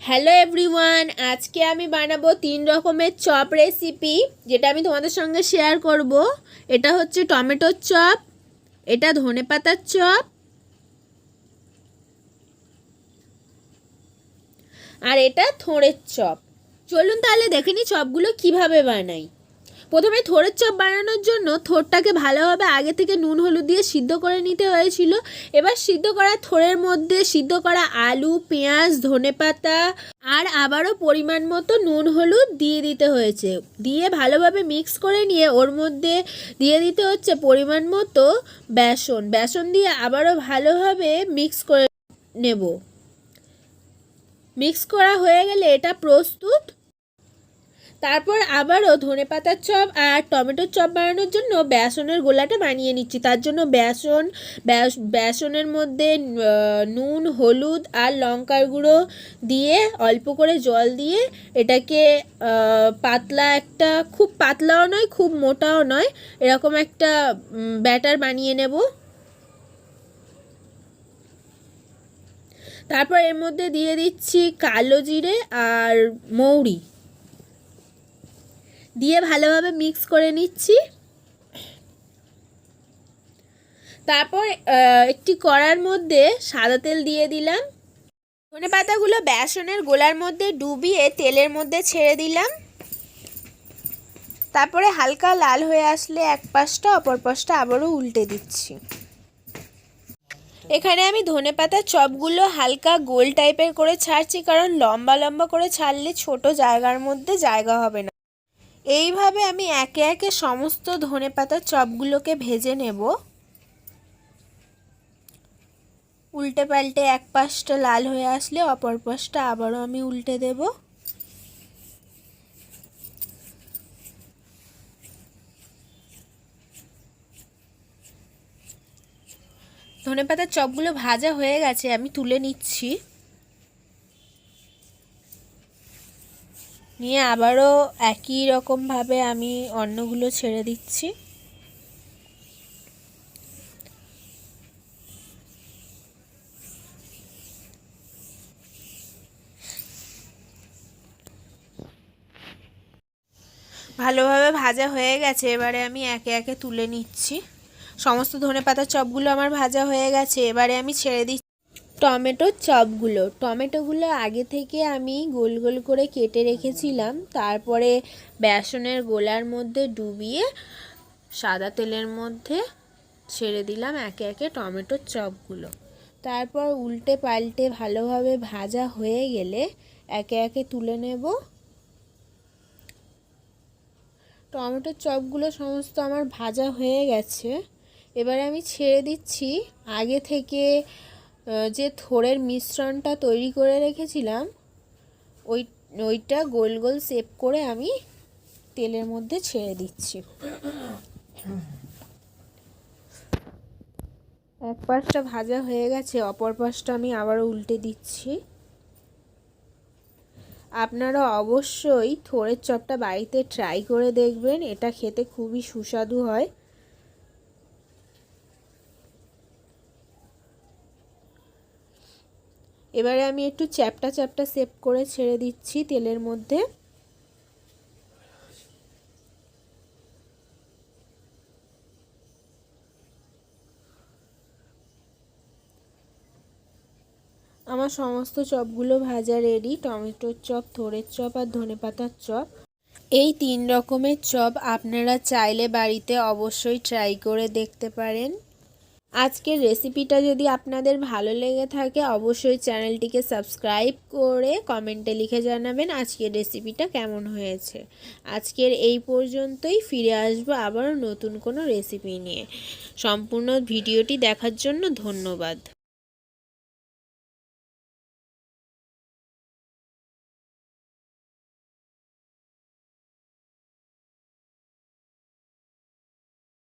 Hello everyone, আজকে আমি বানাবো 3 রকমের চপ রেসিপি, যেটা আমি তোমাদের সঙ্গে শেয়ার করব। এটা হচ্ছে টমেটোর চপ, এটা ধনেপাতার চপ, আর এটা থোড়ের চপ। চলুন তাহলে দেখে নিই চপগুলো কিভাবে বানাই। প্রথমে থোড়ের চপ বানানোর জন্য থোড়টাকে ভালোভাবে আগে থেকে নুন হলুদ দিয়ে সিদ্ধ করে নিতে হয়েছিল। এবার সিদ্ধ করা থোড়ের মধ্যে সিদ্ধ করা আলু, পেঁয়াজ, ধনেপাতা আর আবারও পরিমাণ মতো নুন হলুদ দিয়ে দিতে হয়েছে। দিয়ে ভালোভাবে মিক্স করে নিয়ে ওর মধ্যে দিয়ে দিতে হচ্ছে পরিমাণ মতো বেসন। বেসন দিয়ে আবারও ভালোভাবে মিক্স করে নেব। মিক্স করা হয়ে গেলে এটা প্রস্তুত। তারপর আবারও ধনেপাতার চপ আর টমেটোর চপ বানানোর জন্য বেসনের গোলাটা বানিয়ে নিচ্ছি। তার জন্য বেসনের মধ্যে নুন, হলুদ আর লঙ্কার গুঁড়ো দিয়ে অল্প করে জল দিয়ে এটাকে পাতলা একটা, খুব পাতলাও নয় খুব মোটাও নয়, এরকম একটা ব্যাটার বানিয়ে নেব। তারপর এর মধ্যে দিয়ে দিচ্ছি কালো জিরে আর মৌরি, দিয়ে ভালোভাবে মিক্স করে নিচ্ছি। তারপর একটি কড়ার মধ্যে সাদা তেল দিয়ে দিলাম। ধনেপাতাগুলো বেসনের গোলার মধ্যে ডুবিয়ে তেলের মধ্যে ছেড়ে দিলাম। তারপরে হালকা লাল হয়ে আসলে এক পাশটা অপর পাশটা আবারও উল্টে দিচ্ছি। এখানে আমি ধনেপাতার চপগুলো হালকা গোল টাইপের করে ছাড়ছি, কারণ লম্বা লম্বা করে ছাড়লে ছোট জায়গার মধ্যে জায়গা হবে না। এইভাবে আমি একে একে সমস্ত ধনেপাতার চপগুলোকে ভেজে নেব। উল্টে পাল্টে এক পাশটা লাল হয়ে আসলে অপর পাশটা আবারও আমি উল্টে দেব। ধনেপাতার চপগুলো ভাজা হয়ে গেছে, আমি তুলে নিচ্ছি। নিয়ে আবারও একই রকমভাবে আমি অন্যগুলো ছেড়ে দিচ্ছি। ভালোভাবে ভাজা হয়ে গেছে, এবারে আমি একে একে তুলে নিচ্ছি। সমস্ত ধনেপাতার চপগুলো আমার ভাজা হয়ে গেছে, এবারে আমি ছেড়ে দিচ্ছি টমেটোর চপগুলো। টমেটোগুলো আগে থেকে আমি গোল গোল করে কেটে রেখেছিলাম। তারপরে বেসনের গোলার মধ্যে ডুবিয়ে সাদা তেলের মধ্যে ছেড়ে দিলাম একে একে টমেটোর চপগুলো। তারপর উল্টে পাল্টে ভালোভাবে ভাজা হয়ে গেলে একে একে তুলে নেব। টমেটোর চপগুলো সমস্ত আমার ভাজা হয়ে গেছে, এবারে আমি ছেড়ে দিচ্ছি আগে থেকে যে থোড়ের মিশ্রণটা তৈরি করে রেখেছিলাম ওইটা গোল গোল শেপ করে আমি তেলের মধ্যে ছেড়ে দিচ্ছি। এক পাশটা ভাজা হয়ে গেছে, অপর পাশটা আমি আবারও উল্টে দিচ্ছি। আপনারা অবশ্যই থোড়ের চপটা বাড়িতে ট্রাই করে দেখবেন, এটা খেতে খুবই সুস্বাদু হয়। এবারে আমি একটু চ্যাপটা চ্যাপটা শেপ করে ছেড়ে দিচ্ছি তেলের মধ্যে। আমার সমস্ত চপগুলো ভাজা রেডি। টমেটোর চপ, থোড়ের চপ আর ধনেপাতার চপ, এই 3 রকমের চপ আপনারা চাইলে বাড়িতে অবশ্যই ট্রাই করে দেখতে পারেন। আজকের রেসিপিটা যদি আপনাদের ভালো লেগে থাকে অবশ্যই চ্যানেলটিকে সাবস্ক্রাইব করে কমেন্টে লিখে জানাবেন আজকের রেসিপিটা কেমন হয়েছে। আজকের এই পর্যন্তই, ফিরে আসবো আবারও নতুন কোনো রেসিপি নিয়ে। সম্পূর্ণ ভিডিওটি দেখার জন্য ধন্যবাদ।